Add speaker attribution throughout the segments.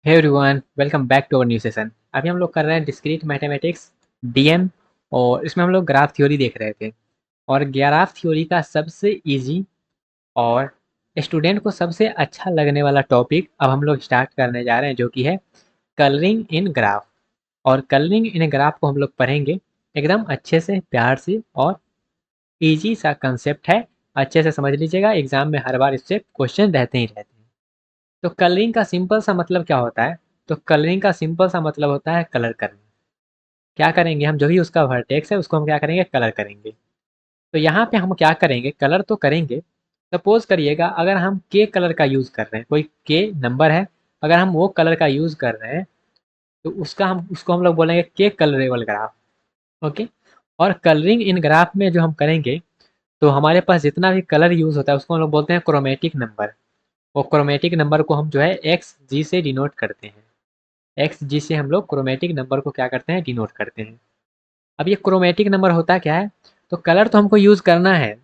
Speaker 1: Hey everyone, welcome back to our new session. अभी हम लोग कर रहे हैं डिस्क्रीट मैथमेटिक्स डीएम। और इसमें हम लोग ग्राफ थ्योरी देख रहे थे। और ग्राफ थ्योरी का सबसे इजी और स्टूडेंट को सबसे अच्छा लगने वाला टॉपिक अब हम लोग स्टार्ट करने जा रहे हैं, जो कि है कलरिंग इन ग्राफ। और कलरिंग इन ग्राफ को हम लोग पढ़ेंगे एकदम अच्छे से, प्यार से। और इजी सा कंसेप्ट है, अच्छे से समझ लीजिएगा। एग्जाम में हर बार इससे क्वेश्चन रहते ही रहते हैं। तो कलरिंग का सिंपल सा मतलब क्या होता है? तो कलरिंग का सिंपल सा मतलब होता है कलर करना। क्या करेंगे हम? जो भी उसका वर्टेक्स है उसको हम क्या करेंगे? कलर करेंगे। तो यहाँ पे हम क्या करेंगे? कलर तो करेंगे। सपोज करिएगा अगर हम के कलर का यूज़ कर रहे हैं, कोई के नंबर है, अगर हम वो कलर का यूज़ कर रहे हैं तो उसको हम लोग बोलेंगे के कलरेबल ग्राफ। ओके। और कलरिंग इन ग्राफ में जो हम करेंगे, तो हमारे पास जितना भी कलर यूज़ होता है उसको हम लोग बोलते हैं क्रोमेटिक नंबर। वो क्रोमेटिक नंबर को हम जो है एक्स जी से डिनोट करते हैं। एक्स जी से हम लोग क्रोमेटिक नंबर को क्या करते हैं? डिनोट करते हैं। अब ये क्रोमेटिक नंबर होता क्या है? तो कलर तो हमको यूज़ करना है,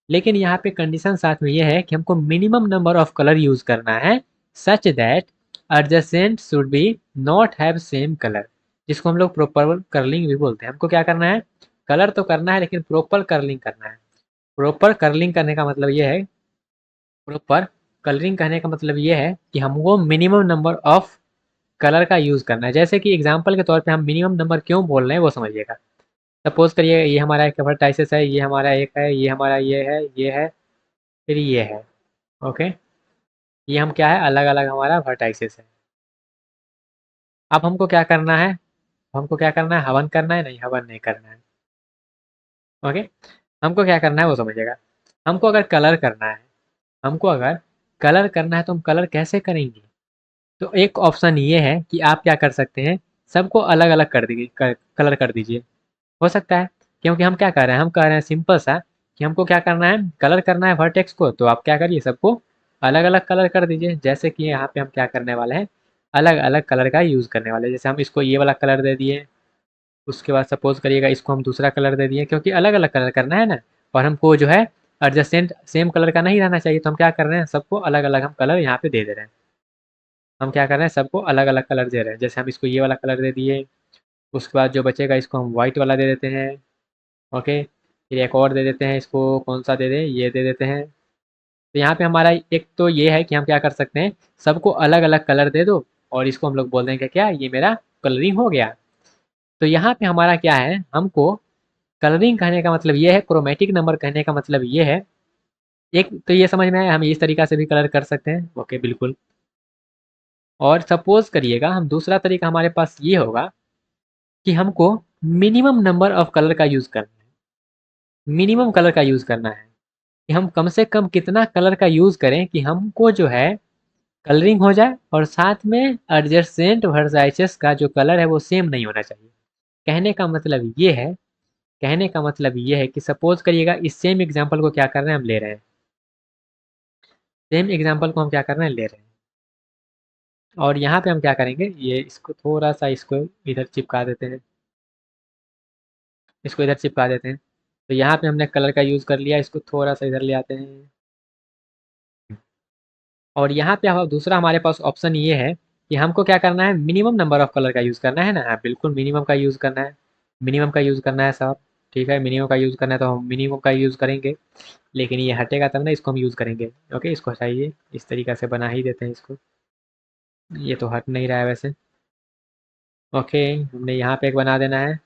Speaker 1: लेकिन यहाँ पे कंडीशन साथ में ये है कि हमको minimum number of colour use करना है, such that adjacent should be not have same colour, जिसको हम लोग प्रॉपर कर्लिंग भी बोलते हैं। हमको क्या करना है? कलर तो करना है, लेकिन प्रॉपर कर्लिंग करना है। प्रॉपर कर्लिंग करने का मतलब ये है, प्रॉपर कलरिंग करने का मतलब ये है कि हमको मिनिमम नंबर ऑफ कलर का यूज़ करना है। जैसे कि एग्जांपल के तौर पे हम मिनिमम नंबर क्यों बोल रहे हैं वो समझिएगा। सपोज करिए ये हमारा एक वर्टाइसिस है, ये हमारा एक है, ये हमारा ये है, फिर ये है। ओके। ये हम क्या है? अलग अलग हमारा वर्टाइसिस है। अब हमको क्या करना है? हमको क्या करना है? हवन करना है? नहीं, हवन नहीं करना है। ओके। हमको क्या करना है वो समझिएगा। हमको अगर कलर करना है, हमको अगर कलर करना है तो हम कलर कैसे करेंगे? तो एक ऑप्शन ये है कि आप क्या कर सकते हैं, सबको अलग अलग कर दीजिए, कलर कर दीजिए। हो सकता है, क्योंकि हम क्या कर रहे हैं? हम कह रहे हैं सिंपल सा कि हमको क्या करना है? कलर करना है वर्टेक्स को। तो आप क्या करिए, सबको अलग अलग कलर कर दीजिए। जैसे कि यहाँ पे हम क्या करने वाले हैं, अलग अलग कलर का यूज़ करने वाले हैं। जैसे हम इसको ये वाला कलर दे दिए, उसके बाद सपोज करिएगा इसको हम दूसरा कलर दे दिए, क्योंकि अलग अलग कलर करना है ना। और हमको जो है एडजस्टेंट सेम कलर का नहीं रहना चाहिए, तो हम क्या कर रहे हैं? सबको अलग अलग हम कलर यहाँ पे दे दे रहे हैं। हम क्या कर रहे हैं? सबको अलग अलग कलर दे रहे हैं। जैसे हम इसको ये वाला कलर दे दिए, उसके बाद जो बचेगा इसको हम व्हाइट वाला दे देते हैं। ओके। फिर एक और दे देते हैं, इसको कौन सा दे दें? ये दे देते हैं। तो यहाँ पे हमारा एक तो ये है कि हम क्या कर सकते हैं, सबको अलग अलग कलर दे दो और इसको हम लोग बोल देंगे क्या, ये मेरा कलरिंग हो गया। तो यहाँ पे हमारा क्या है, हमको कलरिंग कहने का मतलब ये है, क्रोमेटिक नंबर कहने का मतलब ये है। एक तो ये समझ में आया, हम इस तरीका से भी कलर कर सकते हैं। ओके, बिल्कुल। और सपोज करिएगा हम दूसरा तरीका हमारे पास ये होगा कि हमको मिनिमम नंबर ऑफ कलर का यूज़ करना है। मिनिमम कलर का यूज़ करना है कि हम कम से कम कितना कलर का यूज़ करें कि हमको जो है कलरिंग हो जाए, और साथ में एडजेसेंट वर्साइसेस का जो कलर है वो सेम नहीं होना चाहिए। कहने का मतलब ये है, कहने का मतलब ये है कि सपोज करिएगा इस सेम एग्जांपल को क्या कर रहे हैं, हम ले रहे हैं। सेम एग्जांपल को हम क्या कर रहे हैं? ले रहे हैं। और यहाँ पे हम क्या करेंगे, ये इसको थोड़ा सा इसको इधर चिपका देते हैं, इसको इधर चिपका देते हैं। तो यहाँ पे हमने कलर का यूज़ कर लिया, इसको थोड़ा सा इधर ले आते हैं। और यहाँ पे हम दूसरा हमारे पास ऑप्शन ये है कि हमको क्या करना है, मिनिमम नंबर ऑफ कलर का यूज़ करना है ना। हाँ, बिल्कुल मिनिमम का यूज़ करना है। मिनिमम का यूज़ करना है साहब। ठीक है, मिनिमम का यूज़ करना है तो हम मिनिमम का यूज़ करेंगे। लेकिन ये हटेगा तब ना, इसको हम यूज़ करेंगे। ओके, इसको हटाइए, इस तरीका से बना ही देते हैं इसको। ये तो हट नहीं रहा है वैसे। ओके, हमने यहाँ पे एक बना देना है।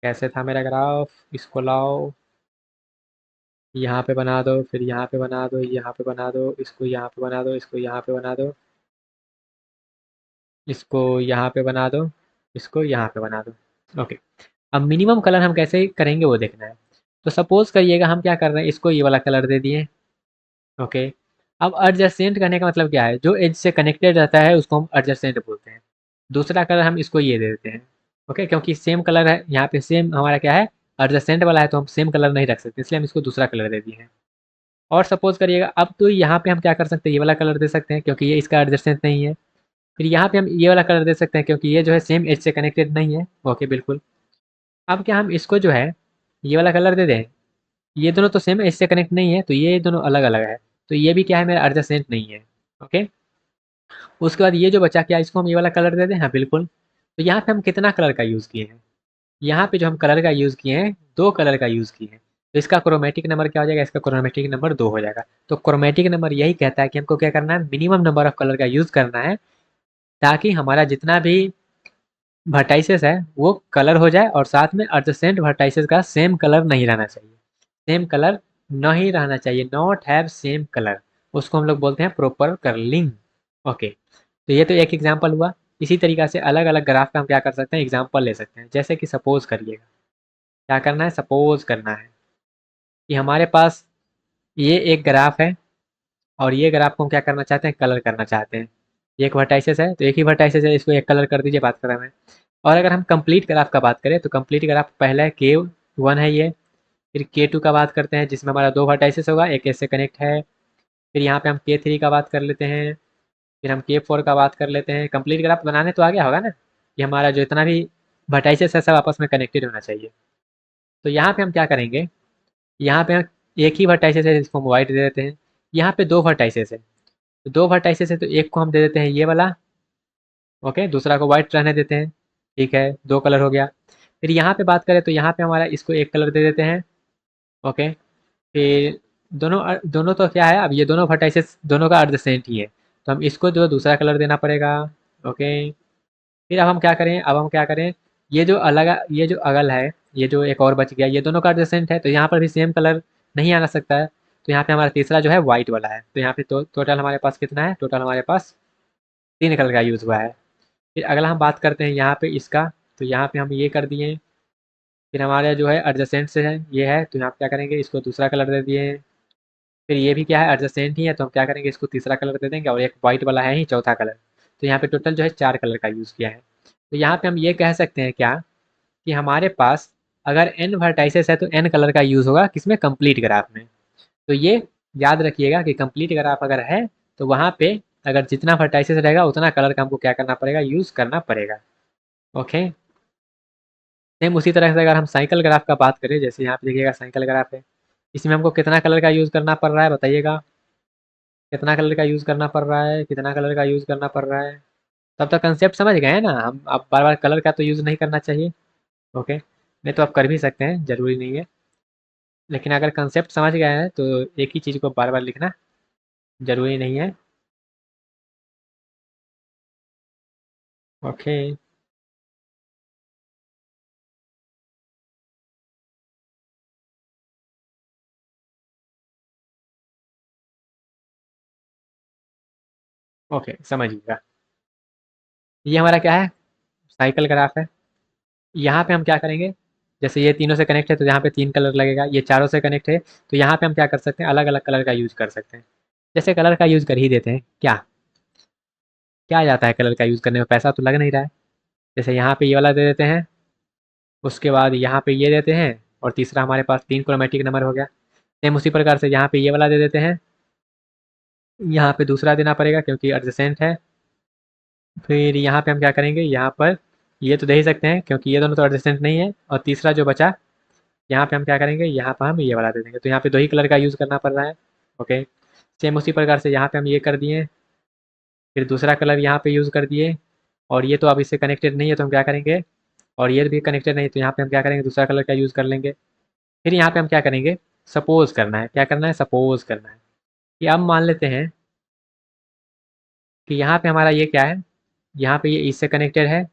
Speaker 1: कैसे था मेरा ग्राफ? इसको लाओ, यहाँ पे बना दो, फिर यहाँ पे बना दो, यहाँ पे बना दो, इसको यहाँ पे बना दो, इसको यहाँ पे बना दो, इसको यहाँ पे बना दो, इसको यहाँ पे बना दो। ओके। अब मिनिमम कलर हम कैसे करेंगे वो देखना है। तो सपोज करिएगा हम क्या कर रहे हैं, इसको ये वाला कलर दे दिए। ओके। अब एडजेसेंट करने का मतलब क्या है? जो एज से कनेक्टेड रहता है उसको हम एडजेसेंट बोलते हैं। दूसरा कलर हम इसको ये दे देते हैं। ओके, क्योंकि सेम कलर है यहाँ पे, सेम हमारा क्या है, एडजेसेंट वाला है, तो हम सेम कलर नहीं रख सकते, इसलिए हम इसको दूसरा कलर दे दिए हैं। और सपोज करिएगा अब तो यहाँ पे हम क्या कर सकते हैं, ये वाला कलर दे सकते हैं क्योंकि ये इसका एडजेसेंट नहीं है। फिर यहाँ पे हम ये वाला कलर दे सकते हैं क्योंकि ये जो है सेम एज से कनेक्टेड नहीं है। ओके, बिल्कुल। अब क्या हम इसको जो है ये वाला कलर दे दें? ये दोनों तो सेम एज से कनेक्ट नहीं है, तो ये दोनों अलग अलग है। तो ये भी क्या है, मेरा एडजेसेंट नहीं है। ओके। उसके बाद ये जो बचा, क्या इसको हम ये वाला कलर दे दें? हाँ बिल्कुल। तो यहाँ पे हम कितना कलर का यूज़ किए हैं? यहाँ पे जो हम कलर का यूज़ किए हैं, 2 कलर का यूज़ किए हैं। तो इसका क्रोमैटिक नंबर क्या हो जाएगा? इसका क्रोमैटिक नंबर 2 हो जाएगा। तो क्रोमैटिक नंबर यही कहता है कि हमको क्या करना है, मिनिमम नंबर ऑफ कलर का यूज़ करना है, ताकि हमारा जितना भी वर्टाइसेस है वो कलर हो जाए, और साथ में एडजेसेंट वर्टाइसेस का सेम कलर नहीं रहना चाहिए। सेम कलर नहीं रहना चाहिए, नॉट हैव सेम कलर। उसको हम लोग बोलते हैं प्रॉपर कर्लिंग। ओके, तो ये तो एक एग्जांपल हुआ। इसी तरीक़ा से अलग-अलग ग्राफ का हम क्या कर सकते हैं, एग्जांपल ले सकते हैं। जैसे कि सपोज़ करिएगा, क्या करना है, सपोज़ करना है कि हमारे पास ये एक ग्राफ है, और ये ग्राफ को हम क्या करना चाहते हैं, कलर करना चाहते हैं। ये एक वर्टाइसेस है, तो एक ही वर्टाइसेस है, इसको एक कलर कर दीजिए, बात खत्म है। और अगर हम कंप्लीट ग्राफ का बात करें, तो कंप्लीट ग्राफ पहला है K1 है ये, फिर K2 का बात करते हैं जिसमें हमारा 2 वर्टाइसेस होगा, एक इससे कनेक्ट है। फिर यहाँ पे हम K3 का बात कर लेते हैं, फिर हम K4 का बात कर लेते हैं। कंप्लीट ग्राफ बनाने तो आ गया होगा ना, कि हमारा जो इतना भी वर्टाइसेस है सब आपस में कनेक्टेड होना चाहिए। तो यहाँ पे हम क्या करेंगे, यहाँ पे हम एक ही वर्टाइसेस है जिसको हम वाइट दे देते हैं। यहाँ पे 2 वर्टाइसेस है, तो 2 वर्टाइसेस है, तो एक को हम दे देते हैं ये वाला, ओके, दूसरा को वाइट रहने देते हैं। ठीक है, 2 कलर हो गया। फिर यहाँ पे बात करें तो यहाँ पे हमारा इसको एक कलर दे देते हैं। ओके, फिर दोनों तो क्या है, अब ये दोनों वर्टाइसेस दोनों का एडजेसेंट ही है, तो हम इसको जो दूसरा कलर देना पड़ेगा। ओके, फिर अब हम क्या करें, ये जो अगल है, ये जो एक और बच गया, ये दोनों का एडजेसेंट है, तो यहाँ पर भी सेम कलर नहीं आना सकता है। तो यहाँ पे हमारा तीसरा जो है वाइट वाला है, तो यहाँ पे तो टोटल हमारे पास कितना है, टोटल हमारे पास 3 कलर का यूज़ हुआ है। फिर अगला हम बात करते हैं यहाँ पे इसका, तो यहाँ पे हम ये कर दिए। फिर हमारे जो है एडजेसेंट से है, ये है, तो यहाँ पे क्या करेंगे, इसको दूसरा कलर दे दिए। फिर ये भी क्या है, एडजेसेंट ही है, तो हम क्या करेंगे, इसको तीसरा कलर दे देंगे, और एक वाइट वाला है ही चौथा कलर। तो यहाँ पे टोटल जो है 4 कलर का यूज़ किया है। तो यहाँ पे हम ये कह सकते हैं क्या, कि हमारे पास अगर n वर्टाइसेस है तो n कलर का यूज़ होगा किसमें, कंप्लीट ग्राफ में। तो ये याद रखिएगा कि कंप्लीट ग्राफ अगर है, तो वहाँ पे अगर जितना वर्टाइसेस रहेगा उतना कलर का हमको क्या करना पड़ेगा, यूज़ करना पड़ेगा। ओके, सेम उसी तरह से अगर हम साइकिल ग्राफ का बात करें, जैसे यहाँ पे देखिएगा साइकिल ग्राफ है, इसमें हमको कितना कलर का यूज़ करना पड़ रहा है, बताइएगा कितना कलर का यूज़ करना पड़ रहा है, कितना कलर का यूज़ करना पड़ रहा है। तब तक कंसेप्ट समझ गए हैं ना, हम अब बार बार कलर का तो यूज़ नहीं करना चाहिए। ओके, नहीं तो आप कर भी सकते हैं, ज़रूरी नहीं है, लेकिन अगर कंसेप्ट समझ गए हैं तो एक ही चीज़ को बार बार लिखना ज़रूरी नहीं है। ओके, ओके, समझिएगा। ये हमारा क्या है, साइकिल ग्राफ है। यहाँ पे हम क्या करेंगे, जैसे ये तीनों से कनेक्ट है तो यहाँ पे 3 कलर लगेगा, ये चारों से कनेक्ट है, तो यहाँ पे हम क्या कर सकते हैं, अलग अलग कलर का यूज़ कर सकते हैं। जैसे कलर का यूज़ कर ही देते हैं, क्या क्या जाता है कलर का यूज़ करने में, पैसा तो लग नहीं रहा है। जैसे यहाँ पे ये वाला दे देते हैं, उसके बाद यहाँ पे ये देते हैं, और तीसरा हमारे पास 3 क्रोमेटिक नंबर हो गया। सेम उसी प्रकार से यहाँ पे ये वाला दे देते हैं, यहाँ पे दूसरा देना पड़ेगा क्योंकि एडजेसेंट है। फिर यहाँ पे हम क्या करेंगे, यहाँ पर ये तो दे ही सकते हैं क्योंकि ये दोनों तो एडजेसेंट नहीं है, और तीसरा जो बचा, यहाँ पे हम क्या करेंगे, यहाँ पर हम ये वाला दे देंगे, तो यहाँ पे 2 ही कलर का यूज़ करना पड़ रहा है। ओके, सेम उसी प्रकार से यहाँ पे हम ये कर दिए, फिर दूसरा कलर यहाँ पे यूज़ कर दिए, और ये तो अब इससे कनेक्टेड नहीं है तो हम क्या करेंगे, और ये भी कनेक्टेड नहीं, तो यहाँ पे हम क्या करेंगे, दूसरा कलर का यूज़ कर लेंगे। फिर यहाँ पे हम क्या करेंगे, सपोज़ करना है, क्या करना है, सपोज़ करना है कि अब मान लेते हैं कि यहाँ पे हमारा ये क्या है, यहाँ पे ये इससे कनेक्टेड है,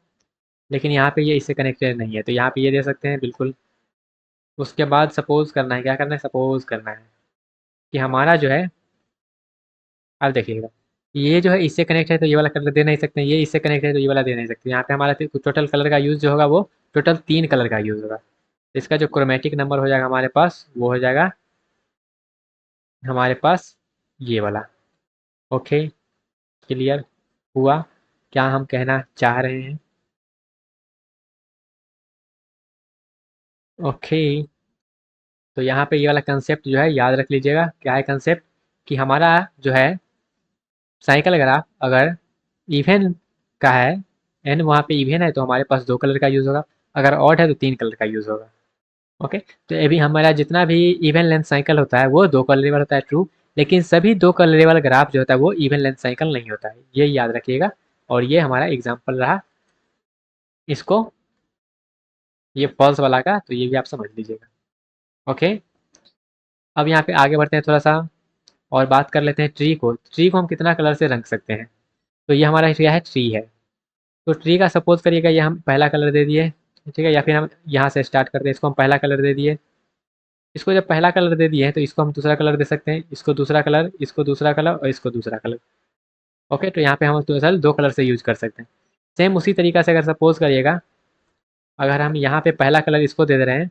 Speaker 1: लेकिन यहाँ पे ये इससे कनेक्टेड नहीं है, तो यहाँ पे ये दे सकते हैं बिल्कुल। उसके बाद सपोज़ करना है, क्या करना है, सपोज़ करना है कि हमारा जो है, अब देखिएगा, ये जो है इससे कनेक्ट है तो ये वाला कलर दे नहीं सकते, ये इससे कनेक्ट है तो ये वाला दे नहीं सकते। यहाँ पे हमारा टोटल कलर का यूज़ जो होगा वो टोटल 3 कलर का यूज़ होगा। इसका जो क्रोमेटिक नंबर हो जाएगा हमारे पास, वो हो जाएगा हमारे पास ये वाला। ओके, क्लियर हुआ क्या हम कहना चाह रहे हैं? ओके, तो यहाँ पे ये वाला कंसेप्ट जो है याद रख लीजिएगा, क्या है कंसेप्ट, कि हमारा जो है साइकिल ग्राफ अगर इवन का है, एन वहाँ पे इवन है तो हमारे पास 2 कलर का यूज़ होगा, अगर ऑड है तो 3 कलर का यूज़ होगा। ओके, तो ये भी हमारा जितना भी इवन लेंथ साइकिल होता है वो 2 कलर होता है, ट्रू। लेकिन सभी 2 कलर वाला ग्राफ जो होता है वो इवन लेंथ साइकिल नहीं होता है, ये याद रखिएगा। और ये हमारा एग्जाम्पल रहा इसको, ये फॉल्स वाला का, तो ये भी आप समझ लीजिएगा। ओके, अब यहाँ पे आगे बढ़ते हैं थोड़ा सा और बात कर लेते हैं ट्री को। ट्री को हम कितना कलर से रंग सकते हैं? तो ये हमारा क्या है, ट्री है। तो ट्री का सपोज करिएगा ये हम पहला कलर दे दिए, ठीक है, या फिर हम यहाँ से स्टार्ट करते हैं, इसको हम पहला कलर दे दिए। इसको जब पहला कलर दे दिए हैं तो इसको हम दूसरा कलर दे सकते हैं, इसको दूसरा कलर, इसको दूसरा कलर और इसको दूसरा कलर। ओके, तो यहाँ पे हम टोटल 2 कलर से यूज कर सकते हैं। सेम उसी तरीका से अगर सपोज करिएगा, अगर हम यहाँ पे पहला कलर इसको दे दे रहे हैं,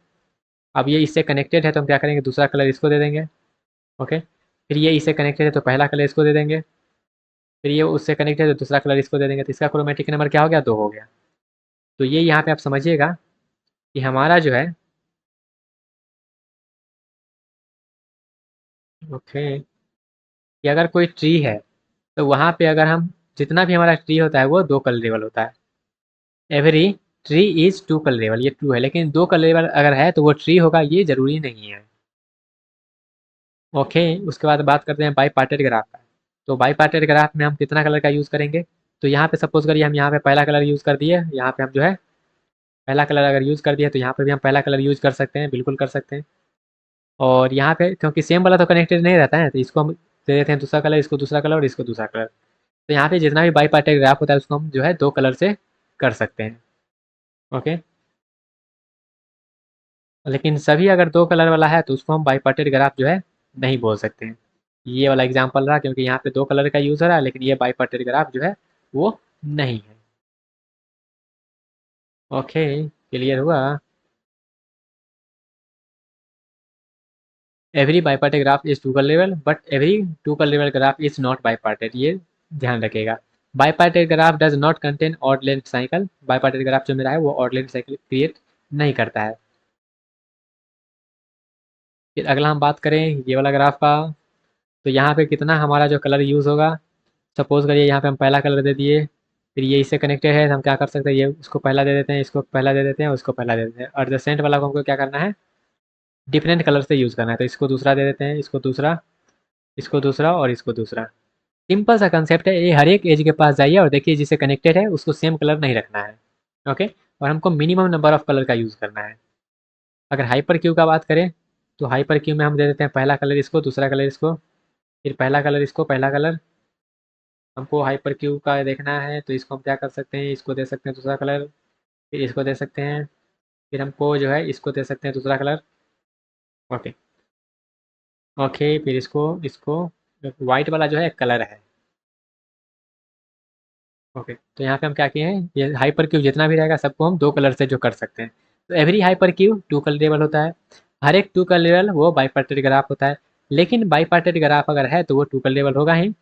Speaker 1: अब ये इससे कनेक्टेड है तो हम क्या करेंगे, दूसरा कलर इसको दे देंगे। ओके, फिर ये इससे कनेक्टेड है तो पहला कलर इसको दे देंगे, फिर ये उससे कनेक्टेड है तो दूसरा कलर इसको दे देंगे, तो इसका क्रोमेटिक नंबर क्या हो गया, 2 हो गया। तो ये यहाँ पे आप समझिएगा कि हमारा जो है, ओके, कि अगर कोई ट्री है तो वहाँ पे अगर हम जितना भी हमारा ट्री होता है वो 2 कलरेबल होता है। एवरी ट्री इज 2 कलरेबल, ये ट्रू है, लेकिन 2 कलरेबल अगर है तो वो ट्री होगा, ये जरूरी नहीं है। ओके, उसके बाद बात करते हैं बाई पार्टेड ग्राफ का। तो बाई पार्टेड ग्राफ में हम कितना कलर का यूज़ करेंगे? तो यहाँ पे सपोज करिए हम यहाँ पे पहला कलर यूज़ कर दिए, यहाँ पे हम जो है पहला कलर अगर यूज़ कर दिया तो यहाँ पे भी हम पहला कलर यूज़ कर सकते हैं, बिल्कुल कर सकते हैं। और यहाँ पे क्योंकि सेम वाला तो कनेक्टेड नहीं रहता है, तो इसको हम दे देते हैं दूसरा कलर, इसको दूसरा कलर और इसको दूसरा कलर। तो यहाँ पे जितना भी बाई पार्टेड ग्राफ होता है उसको हम जो है 2 कलर से कर सकते हैं। ओके, लेकिन सभी अगर 2 कलर वाला है तो उसको हम बाई पार्टेड ग्राफ जो है नहीं बोल सकते हैं। ये वाला एग्जांपल रहा क्योंकि यहाँ पे 2 कलर का यूज़ हो रहा है, लेकिन ये बाई पार्टेड ग्राफ जो है वो नहीं है। ओके, क्लियर हुआ? Every bipartite graph is two colourable but every two colourable graph is not bipartite, ये ध्यान रखिएगा। Bipartite graph does not contain odd length cycle, bipartite graph जो मेरा है वो ऑड लेंथ साइकिल क्रिएट नहीं करता है। फिर अगला हम बात करें ये वाला ग्राफ का, तो यहाँ पे कितना हमारा जो कलर यूज़ होगा, सपोज करिए यहाँ पे हम पहला कलर दे दिए, फिर ये इससे कनेक्टेड है तो हम क्या कर सकते हैं, ये उसको पहला दे देते हैं, इसको पहला दे देते हैं, उसको पहला दे देते हैं, और सेंट वाला को हमको क्या करना है, डिफरेंट कलर से यूज़ करना है। तो इसको दूसरा दे देते हैं, इसको दूसरा, इसको दूसरा और इसको दूसरा। सिंपल सा कंसेप्ट है ये, हर एक एज के पास जाइए और देखिए जिससे कनेक्टेड है उसको सेम कलर नहीं रखना है। ओके, और हमको मिनिमम नंबर ऑफ कलर का यूज़ करना है। अगर हाइपर क्यू का बात करें तो हाइपर क्यू में हम दे देते हैं पहला कलर इसको, दूसरा कलर इसको, फिर पहला कलर इसको, पहला कलर। हमको हाइपर क्यू का देखना है तो इसको हम क्या कर सकते हैं, इसको दे सकते हैं दूसरा कलर, फिर इसको दे सकते हैं, फिर हमको जो है इसको दे सकते हैं दूसरा कलर। ओके, ओके, फिर इसको इसको वाइट वाला जो है कलर है। ओके, तो यहाँ पे हम क्या किए हैं, ये हाइपर क्यूब जितना भी रहेगा सबको हम 2 कलर से जो कर सकते हैं। तो एवरी हाइपर क्यूब 2 कलरेबल होता है, हर एक 2 कलरेबल वो बाईपार्टेड ग्राफ होता है। लेकिन बाईपार्टेड ग्राफ अगर है तो वो 2 कलरेबल होगा ही,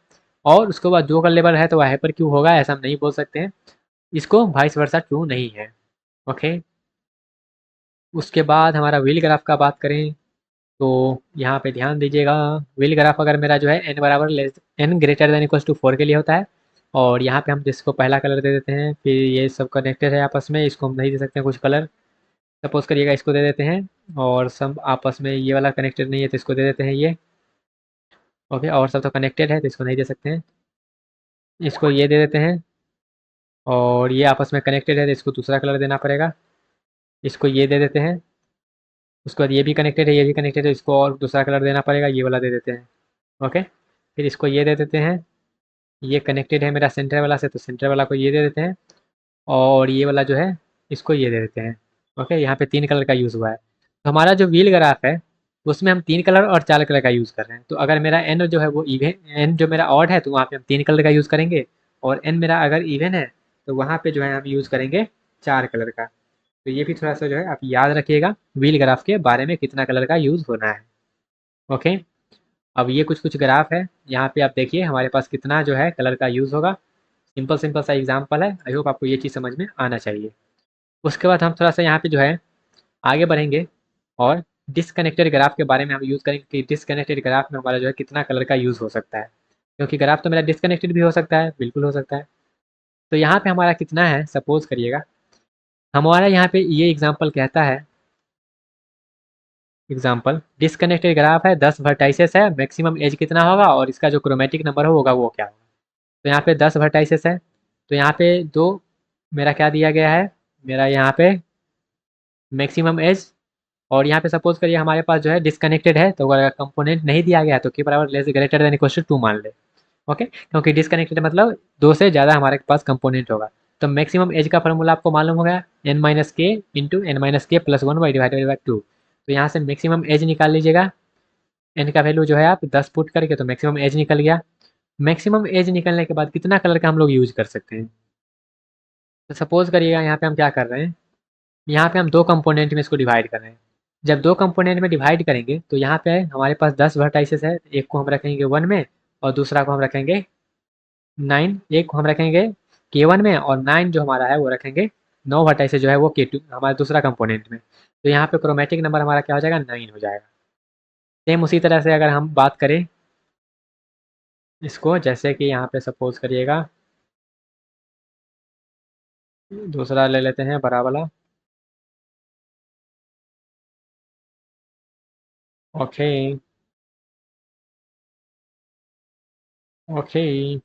Speaker 1: और उसके बाद 2 कलरेबल है तो वह हाइपर क्यूब होगा, ऐसा हम नहीं बोल सकते हैं। इसको वाइस वर्सा ट्रू नहीं है। ओके, उसके बाद हमारा व्हील ग्राफ का बात करें तो यहाँ पे ध्यान दीजिएगा, व्हील ग्राफ अगर मेरा जो है एन बराबर less n greater than equals to 4 के लिए होता है, और यहाँ पे हम जिसको पहला कलर दे देते हैं, फिर ये सब कनेक्टेड है आपस में, इसको हम नहीं दे सकते हैं कुछ कलर। सपोज करिएगा इसको दे देते हैं, और सब आपस में ये वाला कनेक्टेड नहीं है तो इसको दे देते हैं ये। ओके, और सब तो कनेक्टेड है तो इसको नहीं दे सकते हैं, इसको ये दे देते हैं, और ये आपस में कनेक्टेड है तो इसको दूसरा कलर देना पड़ेगा, इसको ये दे देते हैं। उसके बाद ये भी कनेक्टेड है, ये भी कनेक्टेड है, इसको और दूसरा कलर देना पड़ेगा, ये वाला दे देते हैं। ओके, फिर इसको ये दे देते हैं, ये कनेक्टेड है मेरा सेंटर वाला से तो सेंटर वाला को ये दे देते हैं, और ये वाला जो है इसको ये दे देते हैं। ओके, यहाँ पे 3 कलर का यूज़ हुआ है। तो हमारा जो व्हील ग्राफ है उसमें हम 3 कलर और 4 कलर का यूज़ कर रहे हैं। तो अगर मेरा एन जो है वो इवन, एन जो मेरा ऑड है तो वहाँ पे हम 3 कलर का यूज़ करेंगे, और एन मेरा अगर इवन है तो वहाँ पे जो है हम यूज़ करेंगे 4 कलर का। तो ये भी थोड़ा सा जो है आप याद रखिएगा व्हील ग्राफ के बारे में कितना कलर का यूज़ होना है। ओके, अब ये कुछ कुछ ग्राफ है, यहाँ पे आप देखिए हमारे पास कितना जो है कलर का यूज़ होगा। सिंपल सिंपल सा एग्जाम्पल है, आई होप आपको ये चीज़ समझ में आना चाहिए। उसके बाद हम थोड़ा सा यहाँ पे जो है आगे बढ़ेंगे, और डिसकनेक्टेड ग्राफ के बारे में हम यूज़ करेंगे कि डिसकनेक्टेड ग्राफ में हमारा जो है कितना कलर का यूज़ हो सकता है, क्योंकि ग्राफ तो मेरा डिसकनेक्टेड भी हो सकता है, बिल्कुल हो सकता है। तो यहाँ पे हमारा कितना है, सपोज करिएगा हमारा यहाँ पे ये एग्जाम्पल कहता है एग्जाम्पल, डिसकनेक्टेड ग्राफ है, 10 वर्टाइसेस है, मैक्सिमम एज कितना होगा और इसका जो क्रोमेटिक नंबर होगा वो क्या होगा। तो यहाँ पे 10 वर्टाइसेस है, तो यहाँ पे दो मेरा क्या दिया गया है, मेरा यहाँ पे मैक्सिमम एज, और यहाँ पे सपोज करिए हमारे पास जो है डिसकनेक्टेड है, तो अगर कंपोनेंट नहीं दिया गया है तो के बराबर less greater than equal to 2 मान ले। ओके, क्योंकि डिसकनेक्टेड मतलब दो से ज़्यादा हमारे पास कंपोनेंट होगा। तो मैक्सिमम एज का फॉर्मूला आपको मालूम होगा, एन माइनस के इंटू एन माइनस के plus one by divided by two. तो यहाँ से मैक्सिमम एज निकाल लीजिएगा, एन का वैल्यू जो है आप 10 पुट करके तो मैक्सिमम एज निकल गया। मैक्सिमम एज निकलने के बाद कितना कलर का हम लोग यूज कर सकते हैं, तो सपोज करिएगा यहाँ पे हम क्या कर रहे हैं, यहाँ पे हम दो कंपोनेंट में इसको डिवाइड कर रहे हैं। जब दो कंपोनेंट में डिवाइड करेंगे तो यहाँ पे हमारे पास 10 वर्टाइसेस है, एक को हम रखेंगे 1 में और दूसरा को हम रखेंगे 9, एक को हम रखेंगे K1 में और 9 जो हमारा है वो रखेंगे 9 वर्टाइसेस जो है वो K2 हमारा दूसरा कंपोनेंट में। तो यहाँ पे क्रोमेटिक नंबर हमारा क्या हो जाएगा, 9 हो जाएगा। सेम उसी तरह से अगर हम बात करें इसको, जैसे कि यहाँ पे सपोज करिएगा दूसरा ले लेते हैं बड़ा वाला। ओके, ओके,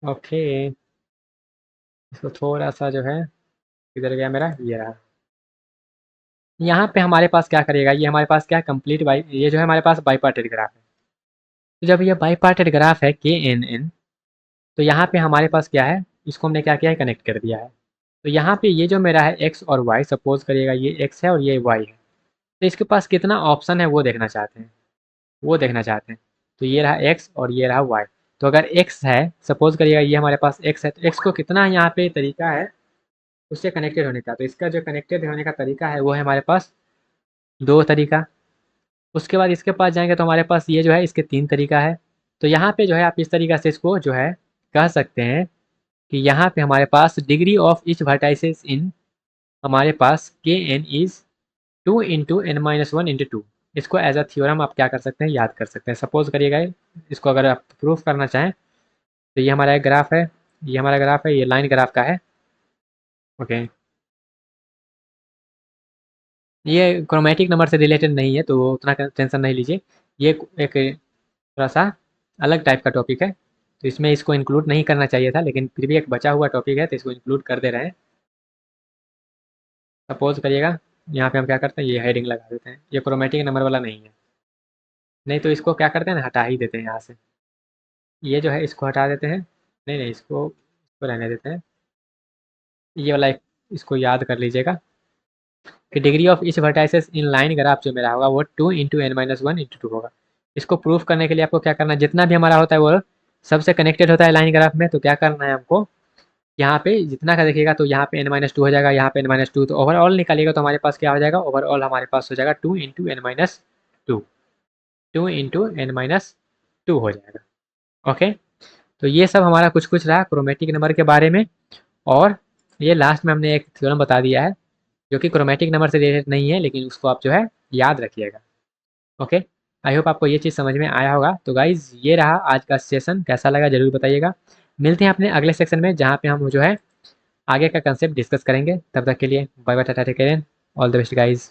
Speaker 1: ओके, इसको थोड़ा सा जो है, किधर गया मेरा, ये रहा। यहाँ पे हमारे पास क्या करेगा, ये हमारे पास क्या है, कंप्लीट बाई, ये जो है हमारे पास बाईपार्टेड ग्राफ है। तो जब ये बाईपार्टेड ग्राफ है के एन एन, तो यहाँ पे हमारे पास क्या है, इसको हमने क्या किया है, कनेक्ट कर दिया है। तो यहाँ पे ये जो मेरा है एक्स और वाई, सपोज करिएगा ये एक्स है और ये वाई है, तो इसके पास कितना ऑप्शन है वो देखना चाहते हैं, वो देखना चाहते हैं। तो ये रहा एक्स और ये रहा वाई। तो अगर एक्स है, सपोज करिएगा ये हमारे पास एक्स है, तो एक्स को कितना यहाँ पे तरीका है उससे कनेक्टेड होने का, तो इसका जो कनेक्टेड होने का तरीका है वो है हमारे पास दो तरीका। उसके बाद इसके पास जाएंगे तो हमारे पास ये जो है इसके तीन तरीका है। तो यहाँ पे जो है आप इस तरीका से इसको जो है कह सकते हैं कि यहाँ पे हमारे पास degree of each vertices in, हमारे पास के n is 2 into n minus one into two. इसको एज अ थ्योरम आप क्या कर सकते हैं, याद कर सकते हैं। सपोज करिएगा इसको अगर आप प्रूफ करना चाहें तो ये हमारा एक ग्राफ है, ये हमारा ग्राफ है, ये लाइन ग्राफ का है। ओके, ये क्रोमेटिक नंबर से रिलेटेड नहीं है तो उतना टेंशन नहीं लीजिए। ये एक थोड़ा सा अलग टाइप का टॉपिक है, तो इसमें इसको इंक्लूड नहीं करना चाहिए था, लेकिन फिर भी एक बचा हुआ टॉपिक है तो इसको इंक्लूड कर दे रहे हैं। सपोज करिएगा यहाँ पे हम क्या करते हैं, ये हेडिंग लगा देते हैं, ये क्रोमेटिक नंबर वाला नहीं है। नहीं तो इसको क्या करते हैं ना, हटा ही देते हैं यहाँ से, ये जो है इसको हटा देते हैं। नहीं नहीं, इसको रहने देते हैं। ये वाला इसको याद कर लीजिएगा कि degree of each vertices in line graph जो मेरा होगा वो 2 into n minus one into two होगा। इसको प्रूफ करने के लिए आपको क्या करना है, जितना भी हमारा होता है वो सबसे कनेक्टेड होता है लाइन ग्राफ में, तो क्या करना है हमको, यहाँ पे जितना का देखिएगा तो यहाँ पे एन माइनस टू हो जाएगा, यहाँ पे एन माइनस टू, तो ओवरऑल निकालिएगा तो हमारे पास क्या हो जाएगा, ओवरऑल हमारे पास हो जाएगा 2 into n minus two, 2 into n minus two हो जाएगा। ओके, तो ये सब हमारा कुछ कुछ रहा क्रोमेटिक नंबर के बारे में। और ये लास्ट में हमने एक थ्योरम बता दिया है जो कि क्रोमेटिक नंबर से रिलेटेड नहीं है, लेकिन उसको आप जो है याद रखिएगा। ओके, आई होप आपको ये चीज़ समझ में आया होगा। तो गाइज ये रहा आज का सेशन, कैसा लगा जरूर बताइएगा। मिलते हैं अपने अगले सेक्शन में जहाँ पे हम जो है आगे का कंसेप्ट डिस्कस करेंगे। तब तक के लिए bye bye, tata, take care, all the best guys.